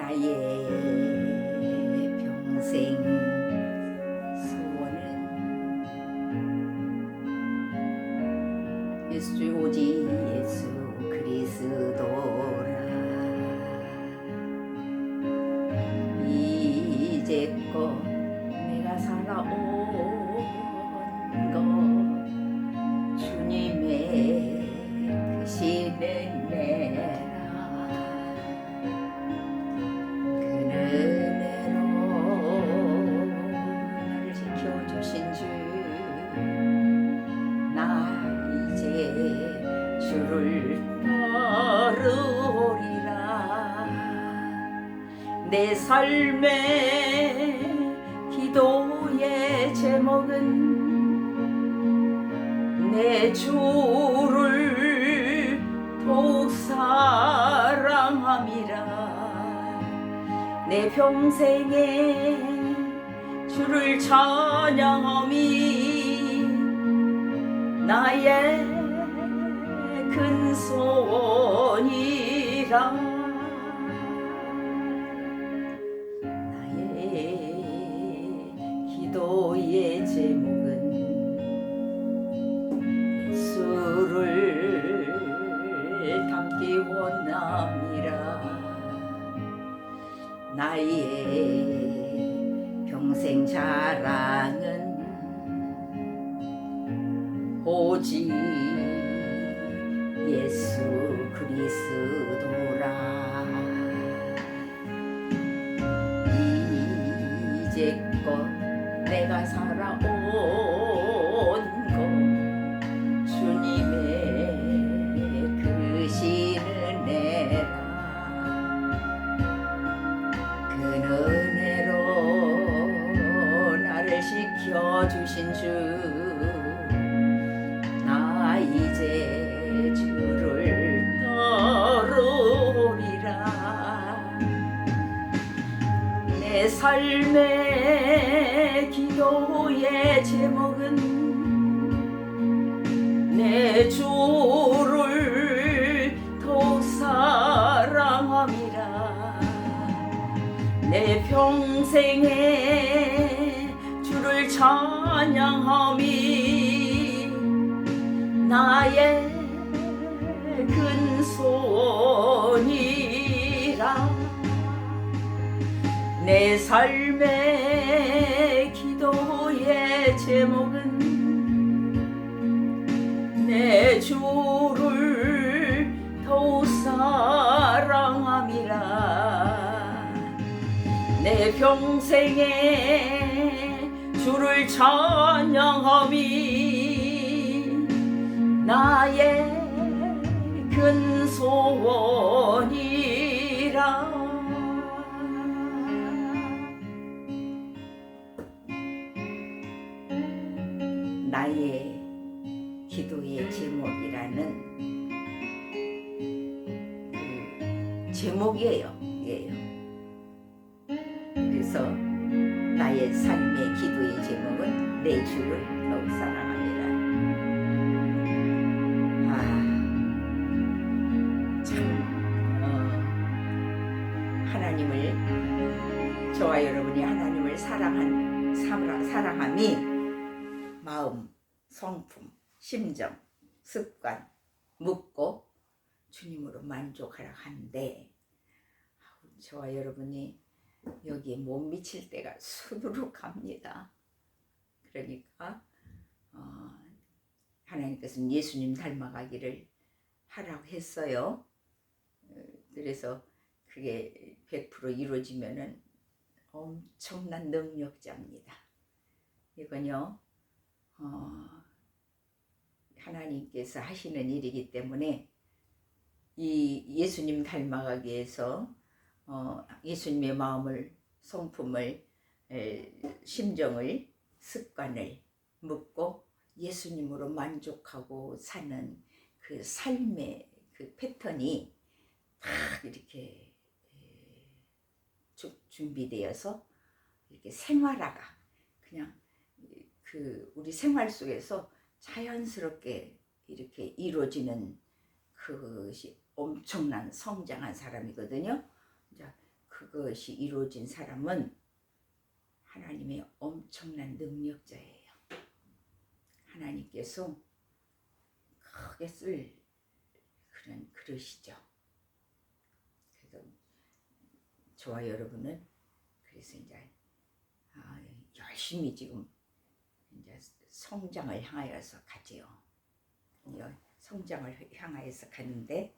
나의 평생 소원은 오직 예수 그리스도라. 이제껏 내가 살아온 것 주님의 크신 은혜라. 그 은혜로 나를 지켜주신 주, 나 이제 주를 따르리라. 내 삶의 기도의 제목은 내 주를 더욱 사랑함이라. 내 평생에 주를 찬양함이 나의 큰 소원이라. 기도의 제목은 예수를 닮기 원함이라. 나의 평생 자랑은 오직 예수 그리스도라. 이제껏 내가 살아온 것 주님의 크신 은혜라. 그 은혜로 나를 지켜주신 주, 나 이제 주를 따르리라. 내 삶의 기도의 제목은 내 주를 더욱 사랑함이라. 내 평생에 주를 찬양함이 나의 큰 소원이라. 내 삶의 기도의 제목은 내 주를 더욱 사랑함이라. 내 평생에 주를 찬양함이 나의 큰 소원이라. 나의 기도의 제목이라는 그 제목이에요. 그래서 나의 삶의 기도의 제목은 내 주를 더욱 사랑함이라. 하나님을, 저와 여러분이 하나님을 사랑함이 마음, 성품, 심정, 습관, 묻고 주님으로 만족하라 하는데, 저와 여러분이 여기에 못 미칠 때가 수두룩합니다. 그러니까 하나님께서는 예수님 닮아가기를 하라고 했어요. 그래서 그게 100% 이루어지면은 엄청난 능력자입니다. 이건요, 하나님께서 하시는 일이기 때문에 이 예수님 닮아가기 위해서 예수님의 마음을, 성품을, 심정을, 습관을 묻고 예수님으로 만족하고 사는 그 삶의 그 패턴이 다 이렇게 준비되어서 이렇게 생활화가 그냥 그 우리 생활 속에서 자연스럽게 이렇게 이루어지는 그것이 엄청난 성장한 사람이거든요. 그 그것이 이루어진 사람은 하나님의 엄청난 능력자예요. 하나님께서 크게 쓸 그런 그릇이죠. 그래서 저와 여러분은 그래서 이제 열심히 지금 이제 성장을 향하여서 가지요. 성장을 향하여서 가는데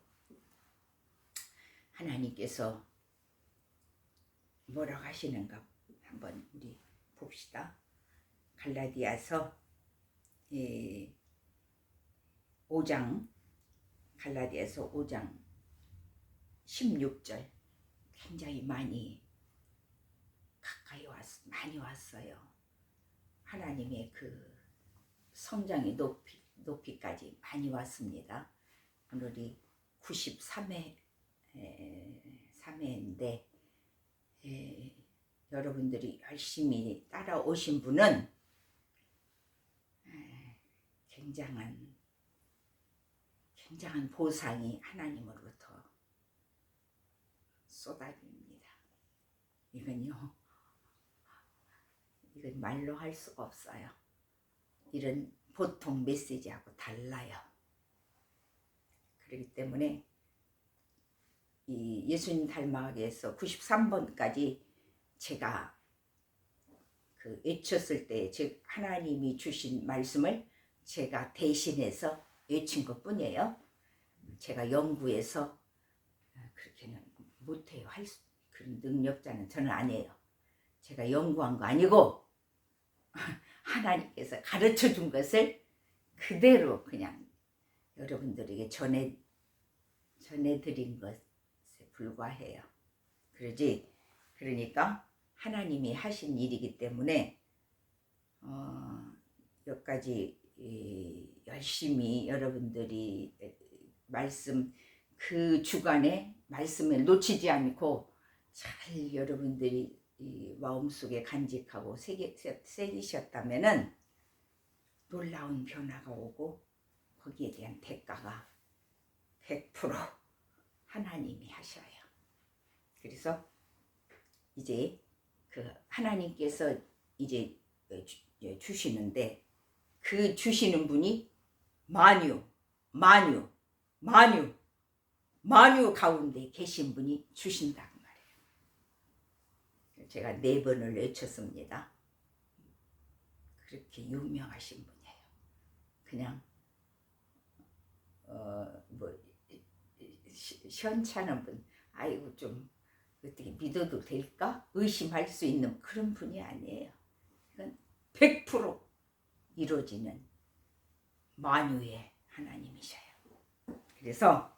하나님께서 뭐라고 하시는가 한번 우리 봅시다. 갈라디아서 5장 갈라디아서 5장 16절 굉장히 많이 가까이 많이 왔어요. 하나님의 그 성장의 높이까지 많이 왔습니다. 오늘이 93회인데 여러분들이 열심히 따라오신 분은 굉장한 보상이 하나님으로부터 쏟아집니다. 이건 말로 할 수가 없어요. 이런 보통 메시지하고 달라요. 그렇기 때문에 이 예수님 닮아가기에서 93번까지 제가 그 외쳤을 때, 즉 하나님이 주신 말씀을 제가 대신해서 외친 것 뿐이에요. 제가 연구해서 그렇게는 못해요. 그런 능력자는 저는 아니에요. 제가 연구한 거 아니고 하나님께서 가르쳐 준 것을 그대로 그냥 여러분들에게 전해드린 것에 불과해요. 그러니까 하나님이 하신 일이기 때문에 몇 가지 열심히 여러분들이 말씀 그 주간에 말씀을 놓치지 않고 잘 여러분들이 이 마음속에 간직하고 새기셨다면은 놀라운 변화가 오고 거기에 대한 대가가 100% 하나님이 하셔요. 그래서 이제 그 하나님께서 이제 주시는데 그 주시는 분이 만유 가운데 계신 분이 주신다는 말이에요. 제가 4번을 외쳤습니다. 그렇게 유명하신 분이에요. 그냥 시원찮은 분, 아이고 좀 어떻게 믿어도 될까? 의심할 수 있는 그런 분이 아니에요. 이건 100% 이루어지는 만유의 하나님이셔요. 그래서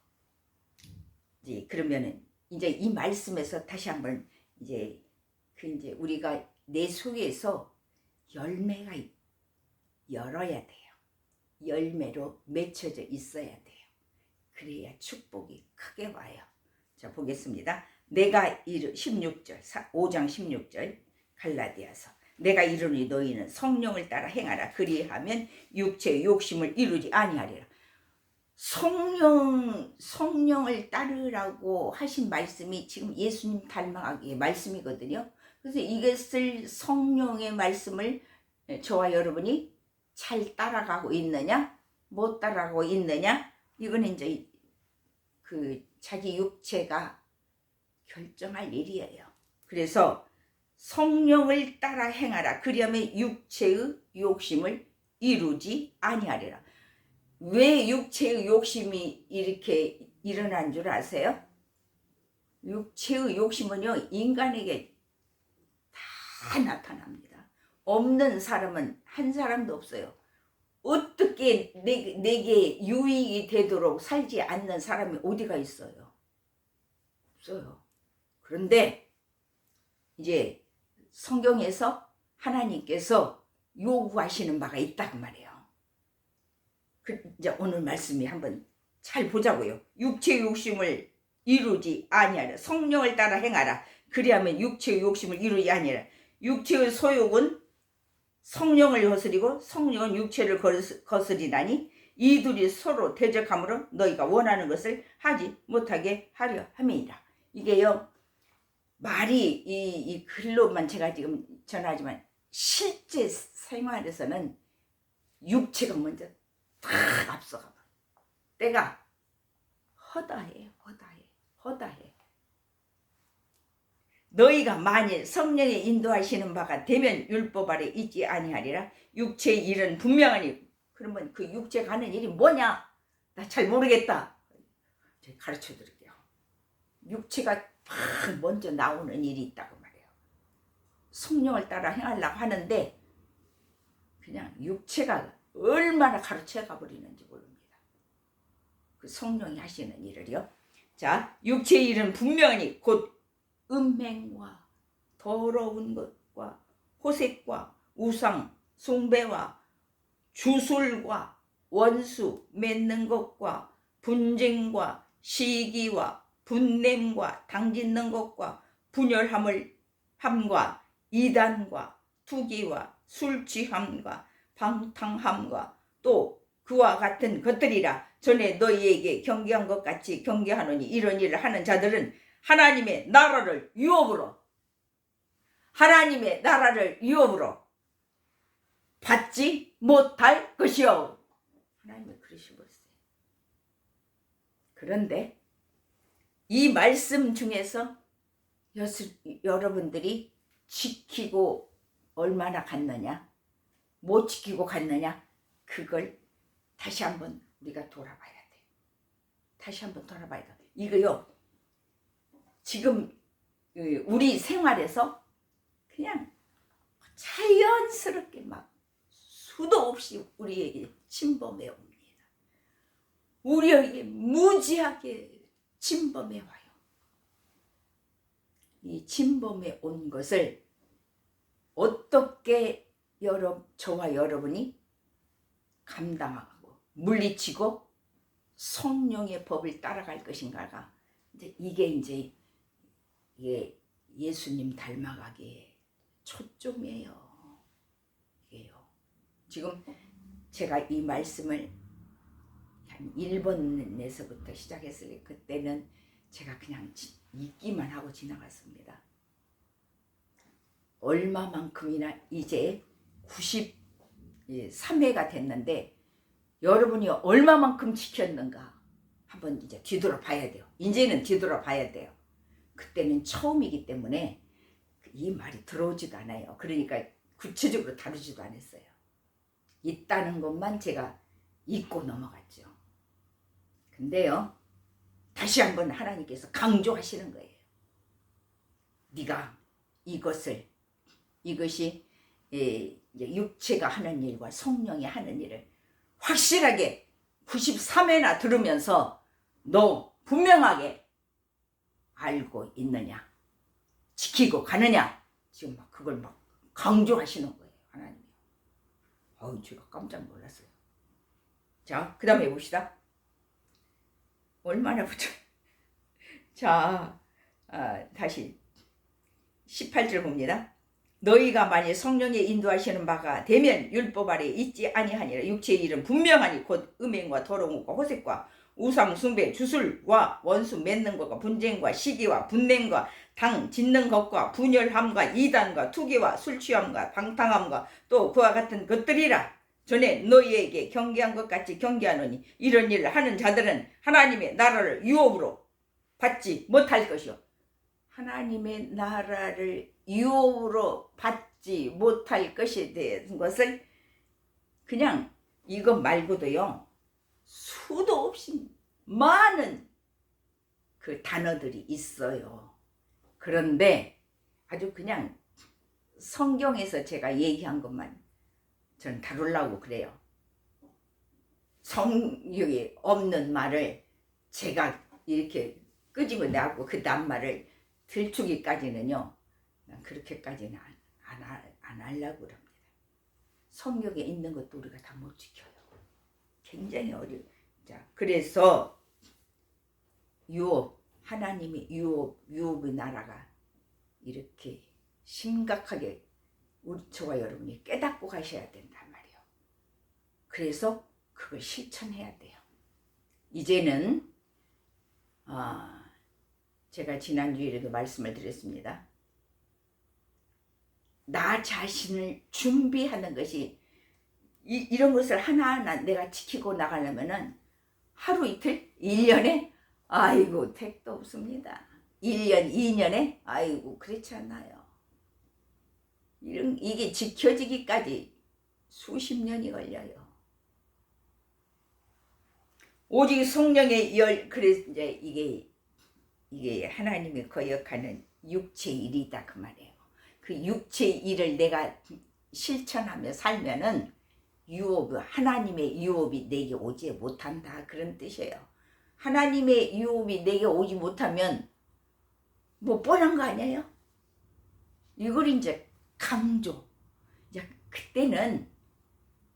이제 그러면은 이제 이 말씀에서 다시 한번 이제 우리가 내 속에서 열매가 열어야 돼요. 열매로 맺혀져 있어야 돼요. 그래야 축복이 크게 와요. 자, 보겠습니다. 내가 16절 5장 16절 갈라디아서 내가 이르니 너희는 성령을 따라 행하라. 그리하면 육체의 욕심을 이루지 아니하리라. 성령을 따르라고 하신 말씀이 지금 예수님 닮아가기의 말씀이거든요. 그래서 이것을 성령의 말씀을 저와 여러분이 잘 따라가고 있느냐 못 따라가고 있느냐 이건 이제 그 자기 육체가 결정할 일이에요. 그래서 성령을 따라 행하라. 그리하면 육체의 욕심을 이루지 아니하리라. 왜 육체의 욕심이 이렇게 일어난 줄 아세요? 육체의 욕심은요 인간에게 다 나타납니다. 없는 사람은 한 사람도 없어요. 어떻게 내게 유익이 되도록 살지 않는 사람이 어디가 있어요? 없어요. 그런데 이제 성경에서 하나님께서 요구하시는 바가 있다고 말이에요. 이제 오늘 말씀이 한번 잘 보자고요. 육체의 욕심을 이루지 아니하라. 성령을 따라 행하라. 그리하면 육체의 욕심을 이루지 아니하라. 육체의 소욕은 성령을 거스리고 성령은 육체를 거스리나니 이 둘이 서로 대적함으로 너희가 원하는 것을 하지 못하게 하려 함이니라. 이게요 말이 이 글로만 제가 지금 전하지만 실제 생활에서는 육체가 먼저 다 앞서가 봐. 때가 허다해. 너희가 만일 성령의 인도하시는 바가 되면 율법 아래 있지 아니하리라. 육체의 일은 분명하니. 그러면 그 육체가 하는 일이 뭐냐? 나 잘 모르겠다. 제가 가르쳐 드릴게요. 육체가 먼저 나오는 일이 있다고 말해요. 성령을 따라 행하려고 하는데 그냥 육체가 얼마나 가로채 가버리는지 모릅니다. 그 성령이 하시는 일을요. 자, 육체의 일은 분명히 곧 음행과 더러운 것과 호색과 우상 숭배와 주술과 원수 맺는 것과 분쟁과 시기와 분냄과 당짓는 것과 분열함과 이단과 투기와 술취함과 방탕함과 또 그와 같은 것들이라. 전에 너희에게 경계한 것 같이 경계하노니 이런 일을 하는 자들은 하나님의 나라를 유업으로 받지 못할 것이요. 하나님이 그러시버렸어요. 그런데 이 말씀 중에서 여러분들이 지키고 얼마나 갔느냐, 못 지키고 갔느냐, 그걸 다시 한번 우리가 돌아봐야 돼. 다시 한번 돌아봐야 돼. 이거요, 지금 우리 생활에서 그냥 자연스럽게 막 수도 없이 우리에게 침범해 옵니다. 우리에게 무지하게 침범해 와요. 이 침범해 온 것을 어떻게 저와 여러분이 감당하고 물리치고 성령의 법을 따라갈 것인가가 이제 예수님 닮아가기에 초점이에요. 이게요. 지금 제가 이 말씀을 한 일본에서부터 시작했을 때 그때는 제가 그냥 읽기만 하고 지나갔습니다. 얼마만큼이나 이제 93회가 됐는데 여러분이 얼마만큼 지켰는가 한번 이제 뒤돌아봐야 돼요. 이제는 뒤돌아봐야 돼요. 그때는 처음이기 때문에 이 말이 들어오지도 않아요. 그러니까 구체적으로 다루지도 않았어요. 있다는 것만 제가 잊고 넘어갔죠. 근데요, 다시 한번 하나님께서 강조하시는 거예요. 네가 이것이 육체가 하는 일과 성령이 하는 일을 확실하게 93회나 들으면서 너 분명하게 알고 있느냐, 지키고 가느냐, 지금 막 그걸 막 강조하시는 거예요, 하나님이. 제가 깜짝 놀랐어요. 자, 그 다음에 봅시다. 얼마나 붙여. 자, 다시 18절 봅니다. 너희가 만일 성령의 인도하시는 바가 되면 율법 아래 있지 아니하니라. 육체의 일은 분명하니 곧 음행과 더러운 것과 호색과 우상 숭배 주술과 원수 맺는 것과 분쟁과 시기와 분냄과 당 짓는 것과 분열함과 이단과 투기와 술취함과 방탕함과 또 그와 같은 것들이라. 전에 너희에게 경계한 것 같이 경계하노니 이런 일을 하는 자들은 하나님의 나라를 유업으로 받지 못할 것이요. 하나님의 나라를 유업으로 받지 못할 것에 대한 것을 그냥 이것 말고도요, 수도 없이 많은 그 단어들이 있어요. 그런데 아주 그냥 성경에서 제가 얘기한 것만 저는 다루려고 그래요. 성경에 없는 말을 제가 이렇게 끄집어내고 그 다음 말을 들추기까지는요, 난 그렇게까지는 안 하려고 그럽니다. 성경에 있는 것도 우리가 다 못 지켜요. 굉장히 어려워요. 자, 그래서 하나님의 유업의 나라가 이렇게 심각하게 저와 여러분이 깨닫고 가셔야 된단 말이에요. 그래서 그걸 실천해야 돼요. 이제는 제가 지난주에도 말씀을 드렸습니다. 나 자신을 준비하는 것이 이런 것을 하나하나 내가 지키고 나가려면은 하루 이틀? 1년에? 아이고 택도 없습니다. 1년, 2년에? 아이고 그렇지 않아요. 이게 지켜지기까지 수십 년이 걸려요. 오직 성령의 그래서 이제 이게 하나님이 거역하는 육체의 일이다 그 말이에요. 그 육체의 일을 내가 실천하며 살면은 하나님의 유업이 내게 오지 못한다 그런 뜻이에요. 하나님의 유업이 내게 오지 못하면 뭐 뻔한 거 아니에요? 이걸 이제 강조. 이제 그때는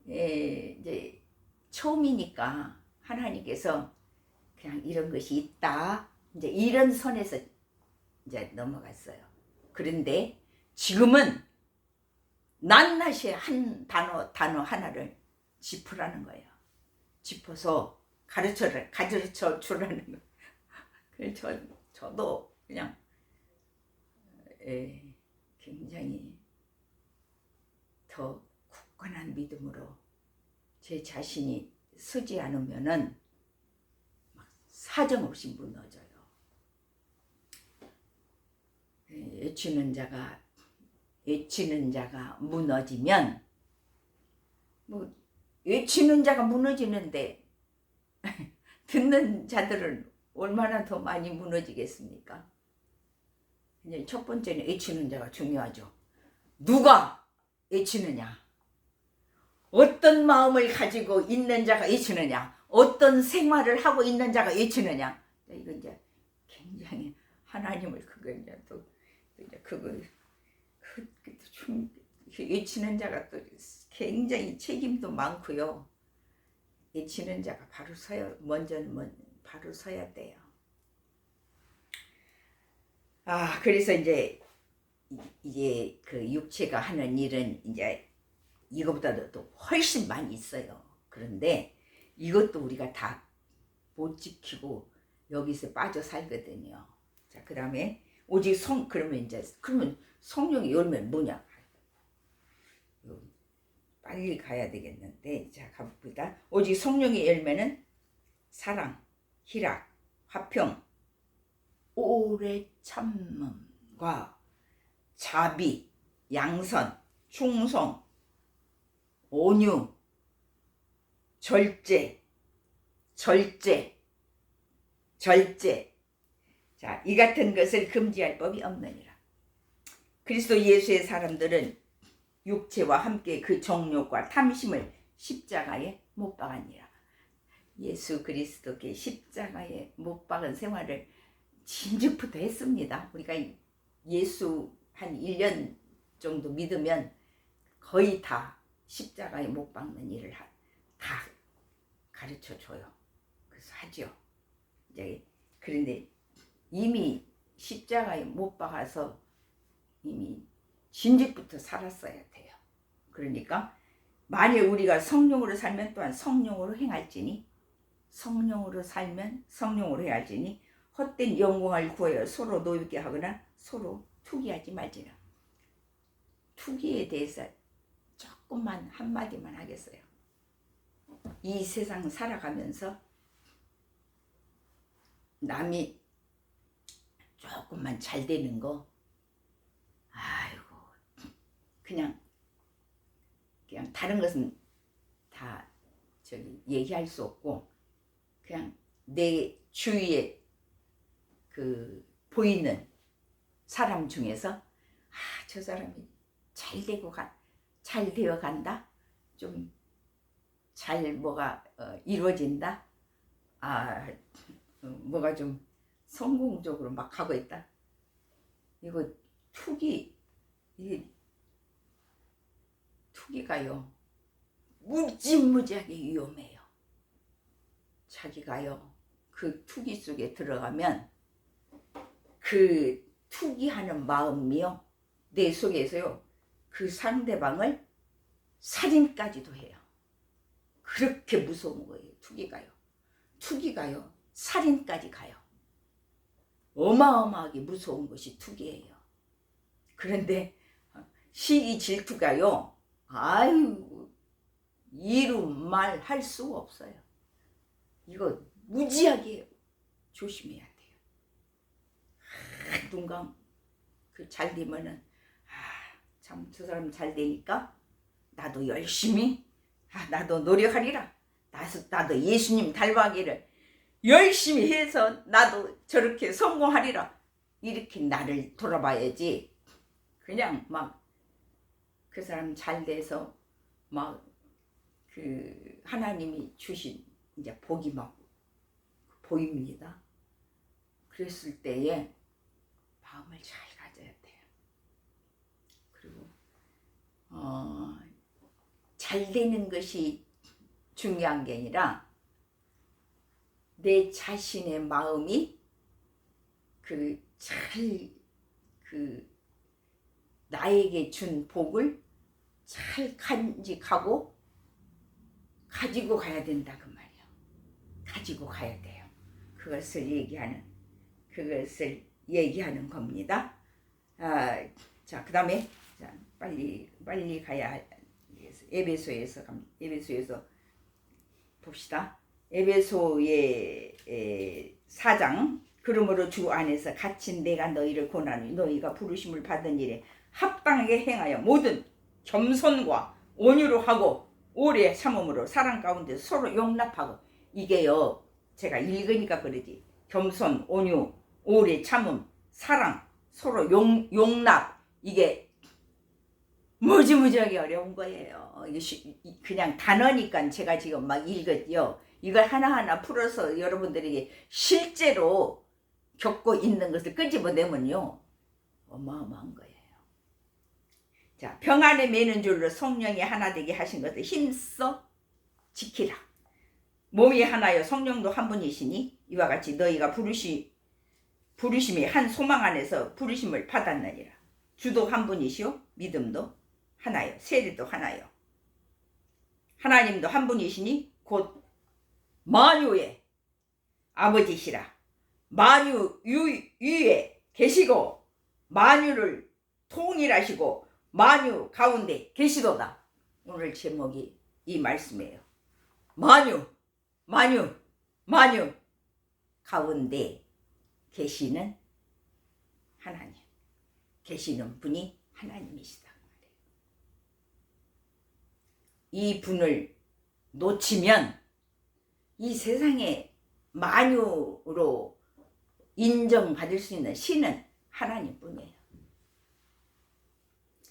이제 처음이니까 하나님께서 그냥 이런 것이 있다. 이제 이런 선에서 이제 넘어갔어요. 그런데 지금은 낱낱이 한 단어 하나를 짚으라는 거예요. 짚어서 가르쳐 주라는 거. 그래서 저도 그냥 굉장히 더 굳건한 믿음으로 제 자신이 서지 않으면은 사정없이 무너져요. 외치는 자가 무너지면 뭐 외치는 자가 무너지는데 듣는 자들은 얼마나 더 많이 무너지겠습니까? 첫 번째는 외치는 자가 중요하죠. 누가 외치느냐? 어떤 마음을 가지고 있는 자가 외치느냐? 어떤 생활을 하고 있는 자가 외치느냐? 이거 이제 굉장히 하나님을 외치는 자가 또 굉장히 책임도 많고요. 외치는 자가 바로 먼저는 바로 서야 돼요. 그래서 이제 그 육체가 하는 일은 이제 이것보다도 또 훨씬 많이 있어요. 그런데 이것도 우리가 다 못 지키고 여기서 빠져 살거든요. 자, 그 다음에 오직 그러면 성령의 열매는 뭐냐? 빨리 가야 되겠는데, 자, 가봅니다. 오직 성령의 열매는 사랑, 희락, 화평, 오래 참음과 자비, 양선, 충성, 온유, 절제. 자, 이 같은 것을 금지할 법이 없느니라. 그리스도 예수의 사람들은 육체와 함께 그 정욕과 탐심을 십자가에 못 박았니라. 예수 그리스도께 십자가에 못 박은 생활을 진즉부터 했습니다. 우리가 예수 한 1년 정도 믿으면 거의 다 십자가에 못 박는 일을 다 가르쳐 줘요. 그래서 하죠. 이제 그런데 이미 십자가에 못 박아서 이미 진즉부터 살았어야 돼요. 그러니까 만일 우리가 성령으로 살면 또한 성령으로 행할지니, 성령으로 살면 성령으로 행할지니 헛된 영광을 구하여 서로 노엽게 하거나 서로 투기하지 말지라. 투기에 대해서 조금만 한마디만 하겠어요. 이 세상 살아가면서 남이 조금만 잘 되는 거, 아이고 그냥 다른 것은 다 얘기할 수 없고, 그냥 내 주위에 그 보이는 사람 중에서 저 사람이 잘 되어 간다, 좀 잘 뭐가 이루어진다, 뭐가 좀 성공적으로 막 하고 있다, 이거 투기가요 무지무지하게 위험해요. 자기가요 그 투기 속에 들어가면 그 투기하는 마음이요 내 속에서요 그 상대방을 살인까지도 해요. 그렇게 무서운 거예요. 투기가요 살인까지 가요. 어마어마하게 무서운 것이 투기예요. 그런데 시기 질투가요, 아유, 이루 말할 수가 없어요. 이거 무지하게 조심해야 돼요. 눈감 잘 되면은 참 저 사람 잘 되니까 나도 열심히 나도 노력하리라. 나도 예수님 닮아가기를 열심히 해서 나도 저렇게 성공하리라. 이렇게 나를 돌아봐야지. 그냥 막 그 사람 잘 돼서 막 그 하나님이 주신 이제 복이 막 보입니다. 그랬을 때에 마음을 잘 가져야 돼요. 그리고 잘 되는 것이 중요한 게 아니라 내 자신의 마음이 나에게 준 복을 잘 간직하고 가지고 가야 된다 그 말이에요. 가지고 가야 돼요. 그것을 얘기하는 겁니다. 자, 그 다음에 빨리 가야 에베소에서 봅시다. 에베소의 4장. 그러므로 주 안에서 갇힌 내가 너희를 권하니 너희가 부르심을 받은 일에 합당하게 행하여 모든 겸손과 온유로 하고 오래 참음으로 사랑 가운데 서로 용납하고. 이게요, 제가 읽으니까 그러지. 겸손, 온유, 오래 참음, 사랑, 서로 용납. 이게 무지무지하게 어려운 거예요. 이게 그냥 단어니까 제가 지금 막 읽었죠. 이걸 하나하나 풀어서 여러분들에게 실제로 겪고 있는 것을 끄집어내면요, 어마어마한 거예요. 자, 평안에 매는 줄로 성령이 하나 되게 하신 것을 힘써 지키라. 몸이 하나요 성령도 한 분이시니 이와 같이 너희가 부르심이 한 소망 안에서 부르심을 받았느니라. 주도 한 분이시요 믿음도 하나요 세례도 하나요. 하나님도 한 분이시니 곧 만유의 아버지시라. 만유 위에 계시고 만유를 통일하시고 만유 가운데 계시도다. 오늘 제목이 이 말씀이에요. 만유 가운데 계시는 하나님, 계시는 분이 하나님이시다. 이 분을 놓치면 이 세상에 만유로 인정받을 수 있는 신은 하나님뿐이에요.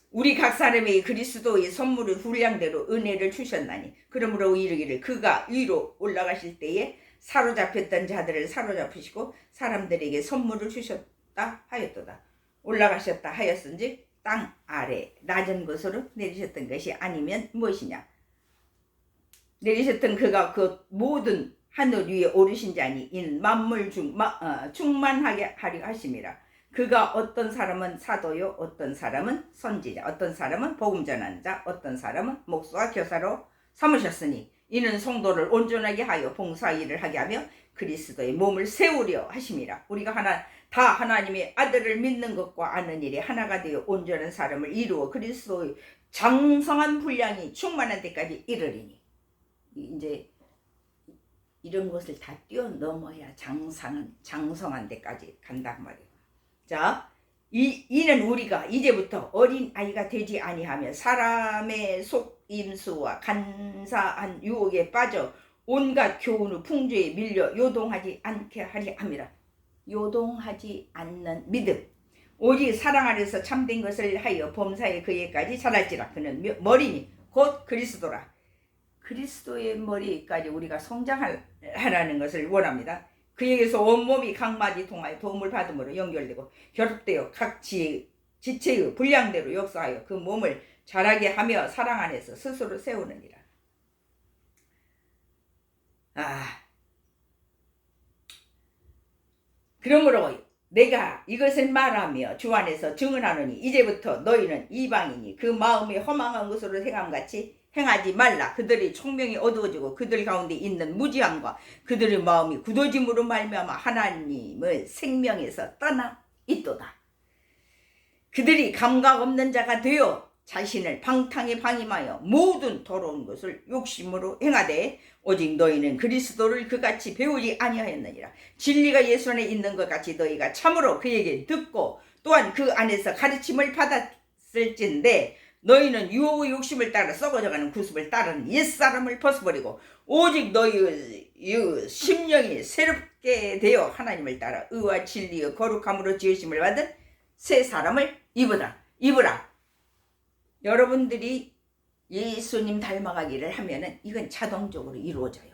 우리 각 사람에게 그리스도의 선물을 분량대로 은혜를 주셨나니 그러므로 이르기를 그가 위로 올라가실 때에 사로잡혔던 자들을 사로잡으시고 사람들에게 선물을 주셨다 하였도다. 올라가셨다 하였은지 땅 아래 낮은 곳으로 내리셨던 것이 아니면 무엇이냐. 내리셨던 그가 그 모든 하늘 위에 오르신 자니 이는 만물 충만하게 하려 하심이라. 그가 어떤 사람은 사도요, 어떤 사람은 선지자, 어떤 사람은 복음 전하는 자, 어떤 사람은 목사와 교사로 삼으셨으니 이는 성도를 온전하게 하여 봉사 일을 하게 하며 그리스도의 몸을 세우려 하심이라. 우리가 다 하나님의 아들을 믿는 것과 아는 일에 하나가 되어 온전한 사람을 이루어 그리스도의 장성한 분량이 충만한 데까지 이르리니. 이제 이런 것을 다 뛰어넘어야 장성한 데까지 간단 말이에요. 자, 이는 우리가 이제부터 어린 아이가 되지 아니하며 사람의 속임수와 간사한 유혹에 빠져 온갖 교훈의 풍조에 밀려 요동하지 않게 하리 함이라. 요동하지 않는 믿음, 오직 사랑 안에서 참된 것을 하여 범사에 그에까지 자랄지라. 그는 머리니 곧 그리스도라. 그리스도의 머리까지 우리가 성장하라는 것을 원합니다. 그에게서 온몸이 각마디 통하여 도움을 받음으로 연결되고 결합되어 각 지체의 분량대로 역사하여 그 몸을 자라게 하며 사랑 안에서 스스로 세우느니라. 그러므로 내가 이것을 말하며 주 안에서 증언하노니 이제부터 너희는 이방인이 그 마음이 허망한 것으로 행함같이 행하지 말라. 그들의 총명이 어두워지고 그들 가운데 있는 무지함과 그들의 마음이 굳어짐으로 말미암아 하나님의 생명에서 떠나 있도다. 그들이 감각 없는 자가 되어 자신을 방탕에 방임하여 모든 더러운 것을 욕심으로 행하되 오직 너희는 그리스도를 그같이 배우지 아니하였느니라. 진리가 예수 안에 있는 것 같이 너희가 참으로 그에게 듣고 또한 그 안에서 가르침을 받았을진데 너희는 유혹의 욕심을 따라 썩어져가는 구습을 따르는 옛사람을 벗어버리고 오직 너희의 심령이 새롭게 되어 하나님을 따라 의와 진리의 거룩함으로 지으심을 받은 새 사람을 입으라. 여러분들이 예수님 닮아가기를 하면은 이건 자동적으로 이루어져요.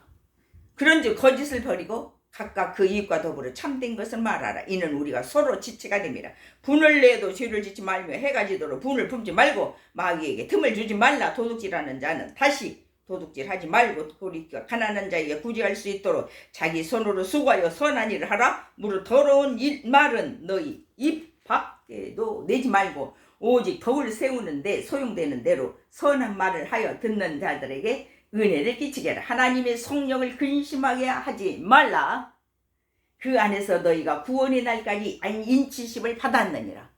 그런즉 거짓을 버리고 각각 그 이익과 더불어 참된 것을 말하라. 이는 우리가 서로 지체가 됨이라. 분을 내도 죄를 짓지 말며 해가 지도록 분을 품지 말고 마귀에게 틈을 주지 말라. 도둑질하는 자는 다시 도둑질하지 말고 돌이켜 가난한 자에게 구제할 수 있도록 자기 손으로 수고하여 선한 일을 하라. 무릇 더러운 말은 너희 입 밖에도 내지 말고 오직 덕을 세우는데 소용되는 대로 선한 말을 하여 듣는 자들에게 은혜를 끼치게 하라. 하나님의 성령을 근심하게 하지 말라. 그 안에서 너희가 구원의 날까지 인치심을 받았느니라.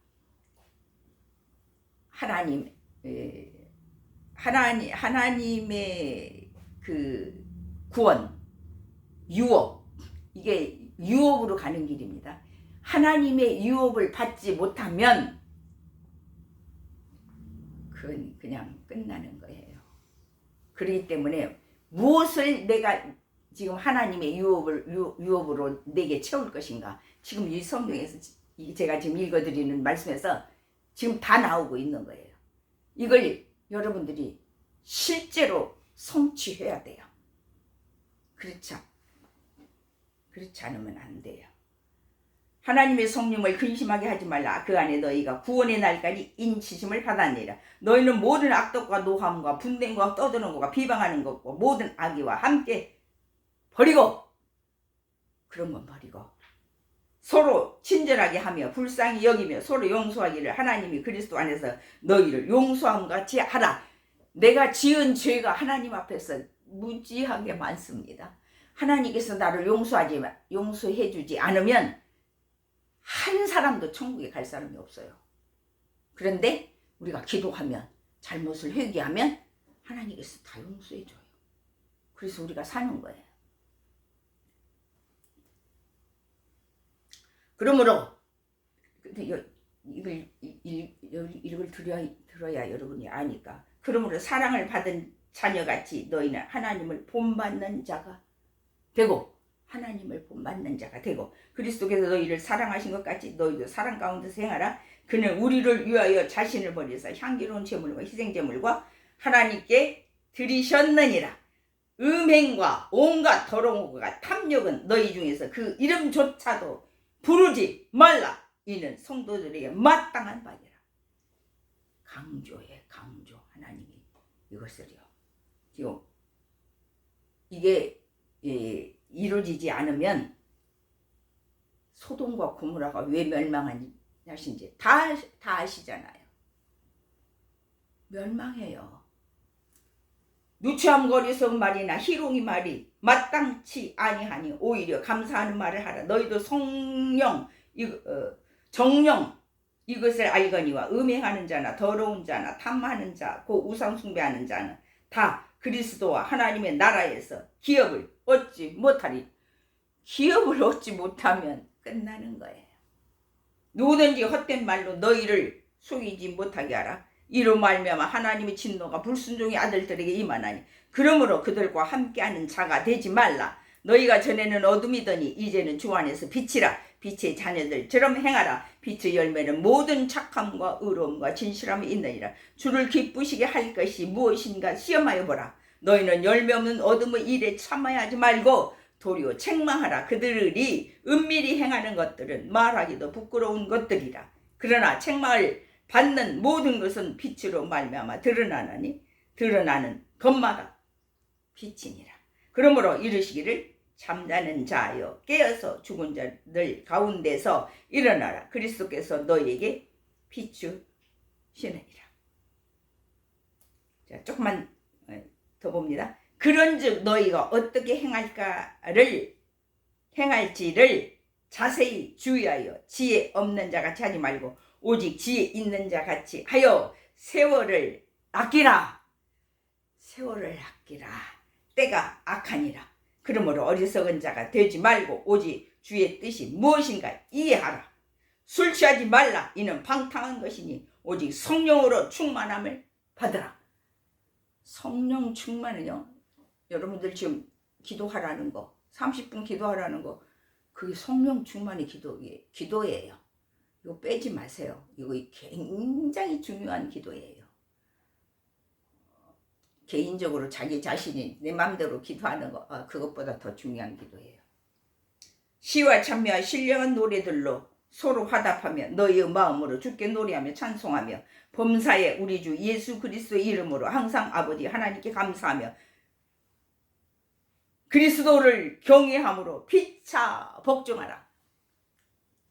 하나님의 그 구원, 유업, 이게 유업으로 가는 길입니다. 하나님의 유업을 받지 못하면 그건 그냥 끝나는 거예요. 그렇기 때문에 무엇을 내가 지금 하나님의 유업으로 내게 채울 것인가, 지금 이 성경에서 제가 지금 읽어드리는 말씀에서 지금 다 나오고 있는 거예요. 이걸 여러분들이 실제로 성취해야 돼요. 그렇지 않으면 안 돼요. 하나님의 성령을 근심하게 하지 말라. 그 안에 너희가 구원의 날까지 인치심을 받았느니라. 너희는 모든 악독과 노함과 분냄과 떠드는 것과 비방하는 것과 모든 악의와 함께 버리고, 그런 건 버리고 서로 친절하게 하며 불쌍히 여기며 서로 용서하기를 하나님이 그리스도 안에서 너희를 용서함 같이 하라. 내가 지은 죄가 하나님 앞에서 무지하게 많습니다. 하나님께서 나를 용서해 주지 않으면 한 사람도 천국에 갈 사람이 없어요. 그런데 우리가 기도하면, 잘못을 회개하면 하나님께서 다 용서해 줘요. 그래서 우리가 사는 거예요. 그러므로 이걸 들어야 여러분이 아니까. 그러므로 사랑을 받은 자녀같이 너희는 하나님을 본받는 자가 되고, 하나님을 본받는 자가 되고, 그리스도께서 너희를 사랑하신 것 같이 너희도 사랑 가운데서 행하라. 그는 우리를 위하여 자신을 버려서 향기로운 제물과 희생제물과 하나님께 드리셨느니라. 음행과 온갖 더러운 것과 탐욕은 너희 중에서 그 이름조차도 부르지 말라. 이는 성도들에게 마땅한 바니라. 강조해, 강조. 하나님이 이것을요. 지금 이게 이루어지지 않으면 소돔과 고모라가 왜 멸망하신지 다 아시잖아요. 멸망해요. 누추함 거리서 말이나 희롱이 말이 마땅치 아니하니 오히려 감사하는 말을 하라. 너희도 정령 이것을 알거니와 음행하는 자나 더러운 자나 탐하는 자, 곧 우상 숭배하는 자는 다 그리스도와 하나님의 나라에서 기업을 얻지 못하리. 기업을 얻지 못하면 끝나는 거예요. 누구든지 헛된 말로 너희를 속이지 못하게 하라. 이로 말미암아 하나님의 진노가 불순종의 아들들에게 임하나니, 그러므로 그들과 함께하는 자가 되지 말라. 너희가 전에는 어둠이더니 이제는 주 안에서 빛이라. 빛의 자녀들처럼 행하라. 빛의 열매는 모든 착함과 의로움과 진실함이 있느니라. 주를 기쁘시게 할 것이 무엇인가 시험하여 보라. 너희는 열매 없는 어둠의 일에 참아야 하지 말고 도리어 책망하라. 그들이 은밀히 행하는 것들은 말하기도 부끄러운 것들이라. 그러나 책망을 받는 모든 것은 빛으로 말미암아 드러나나니 드러나는 것마다 빛이니라. 그러므로 이르시기를 잠자는 자여 깨어서 죽은 자들 가운데서 일어나라. 그리스도께서 너희에게 비추시느니라. 자, 조금만 더 봅니다. 그런즉 너희가 어떻게 행할지를 자세히 주의하여 지혜 없는 자 같이 하지 말고 오직 지혜 있는 자 같이 하여 세월을 아끼라. 세월을 아끼라. 때가 악하니라. 그러므로 어리석은 자가 되지 말고 오직 주의 뜻이 무엇인가 이해하라. 술 취하지 말라. 이는 방탕한 것이니 오직 성령으로 충만함을 받으라. 성령 충만은요, 여러분들 지금 기도하라는 거, 30분 기도하라는 거, 그게 성령 충만의 기도예요. 이거 빼지 마세요. 이거 굉장히 중요한 기도예요. 개인적으로 자기 자신이 내 마음대로 기도하는 거, 그것보다 더 중요한 기도예요. 시와 찬미와 신령한 노래들로 서로 화답하며 너희의 마음으로 주께 노래하며 찬송하며 범사에 우리 주 예수 그리스도의 이름으로 항상 아버지 하나님께 감사하며 그리스도를 경외함으로 피차 복종하라.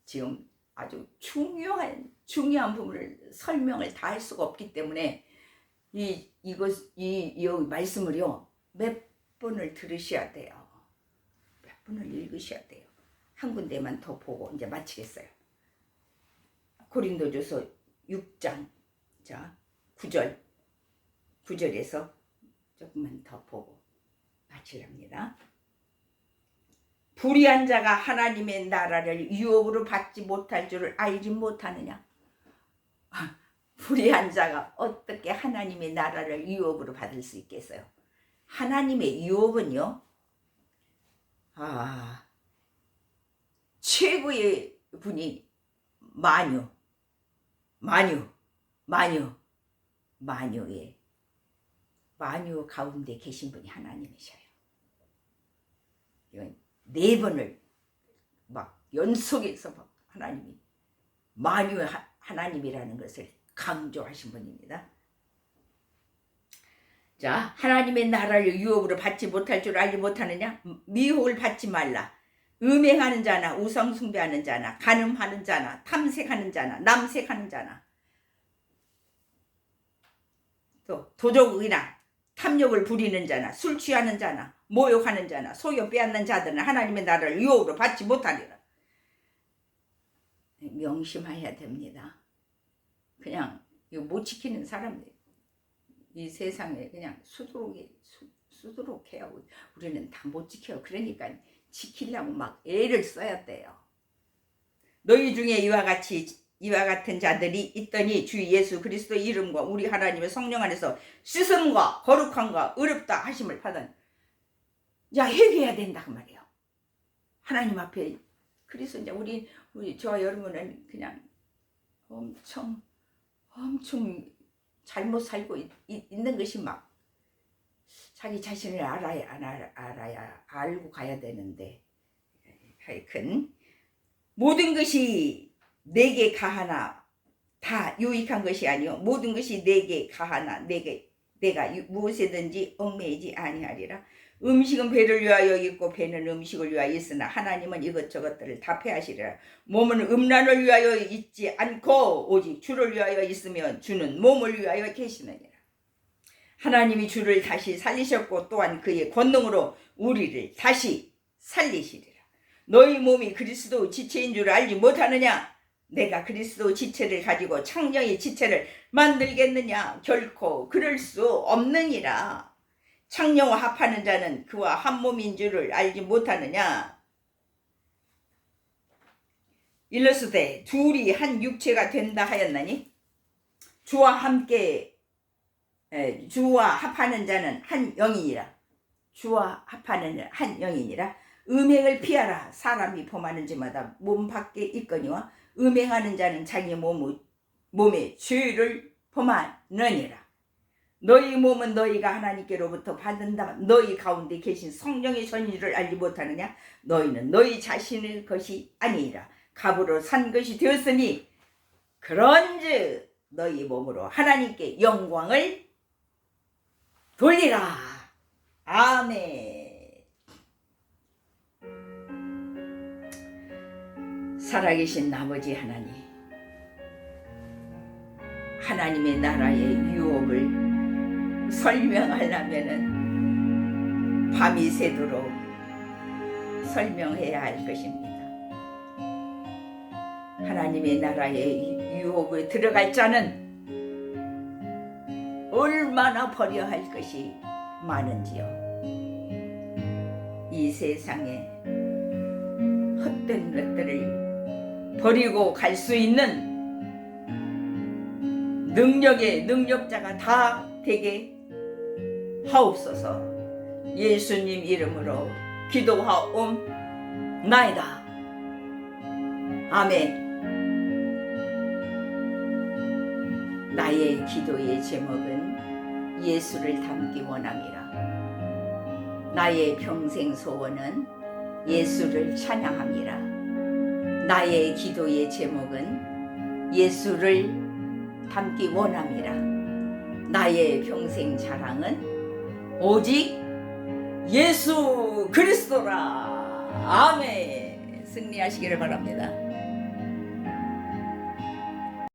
지금 아주 중요한 부분을 설명을 다 할 수가 없기 때문에 이 말씀을요 몇 번을 들으셔야 돼요. 몇 번을 읽으셔야 돼요. 한 군데만 더 보고 이제 마치겠어요. 고린도전서 6장 자 9절에서 조금만 더 보고 마치랍니다. 불의한 자가 하나님의 나라를 유업으로 받지 못할 줄을 알지 못하느냐. 불의한 자가 어떻게 하나님의 나라를 유업으로 받을 수 있겠어요? 하나님의 유업은요, 최고의 분이 마녀 가운데 계신 분이 하나님이셔요. 이건 4번을 막 연속해서 하나님이 마녀 하나님이라는 것을 강조하신 분입니다. 자, 하나님의 나라를 유업으로 받지 못할 줄 알지 못하느냐? 미혹을 받지 말라. 음행하는 자나 우상 숭배하는 자나 간음하는 자나 탐색하는 자나 남색하는 자나 또 도적이나 탐욕을 부리는 자나 술 취하는 자나 모욕하는 자나 소유 빼앗는 자들은 하나님의 나라를 유업으로 받지 못하리라. 명심해야 됩니다. 그냥 이거 못 지키는 사람들 이 세상에 그냥 수두룩해요. 우리는 다 못 지켜요. 그러니까 지키려고 막 애를 써야 돼요. 너희 중에 이와 같은 자들이 있더니 주 예수 그리스도의 이름과 우리 하나님의 성령 안에서 씻음과 거룩함과 의롭다 하심을 받은 자 회개해야 된다 그 말이에요. 하나님 앞에 그래서 이제 우리 저와 여러분은 그냥 엄청 잘못 살고 있는 것이 막 자기 자신을 알아야 알고 가야 되는데 하여튼 모든 것이 내게 가하나 다 유익한 것이 아니요 모든 것이 내게 가하나 내가 무엇이든지 얽매이지 아니하리라. 음식은 배를 위하여 있고 배는 음식을 위하여 있으나 하나님은 이것저것들을 다 패하시리라. 몸은 음란을 위하여 있지 않고 오직 주를 위하여 있으면 주는 몸을 위하여 계시느니라. 하나님이 주를 다시 살리셨고 또한 그의 권능으로 우리를 다시 살리시리라. 너희 몸이 그리스도 지체인 줄 알지 못하느냐? 내가 그리스도 지체를 가지고 창녀의 지체를 만들겠느냐? 결코 그럴 수 없느니라. 창녀와 합하는 자는 그와 한 몸인 줄을 알지 못하느냐? 일러스되 둘이 한 육체가 된다 하였나니 주와 합하는 자는 한 영이니라. 주와 합하는 한 영이니라. 음행을 피하라. 사람이 범하는 죄마다 몸 밖에 있거니와 음행하는 자는 자기 몸에 죄를 범하느니라. 너희 몸은 너희가 하나님께로부터 받는다. 너희 가운데 계신 성령의 선인을 알지 못하느냐? 너희는 너희 자신의 것이 아니라 값으로 산 것이 되었으니 그런즉 너희 몸으로 하나님께 영광을 돌리라. 아멘. 살아계신 아버지 하나님, 하나님의 나라의 유업을 설명하려면은 밤이 새도록 설명해야 할 것입니다. 하나님의 나라의 유혹에 들어갈 자는 얼마나 버려야 할 것이 많은지요. 이 세상에 헛된 것들을 버리고 갈 수 있는 능력의 능력자가 다 되게 하옵소서. 예수님 이름으로 기도하옵나이다. 아멘. 나의 기도의 제목은 예수를 닮기 원함이라. 나의 평생 소원은 예수를 찬양함이라. 나의 기도의 제목은 예수를 닮기 원함이라. 나의 평생 자랑은 오직 예수 그리스도라. 아멘. 승리하시기를 바랍니다.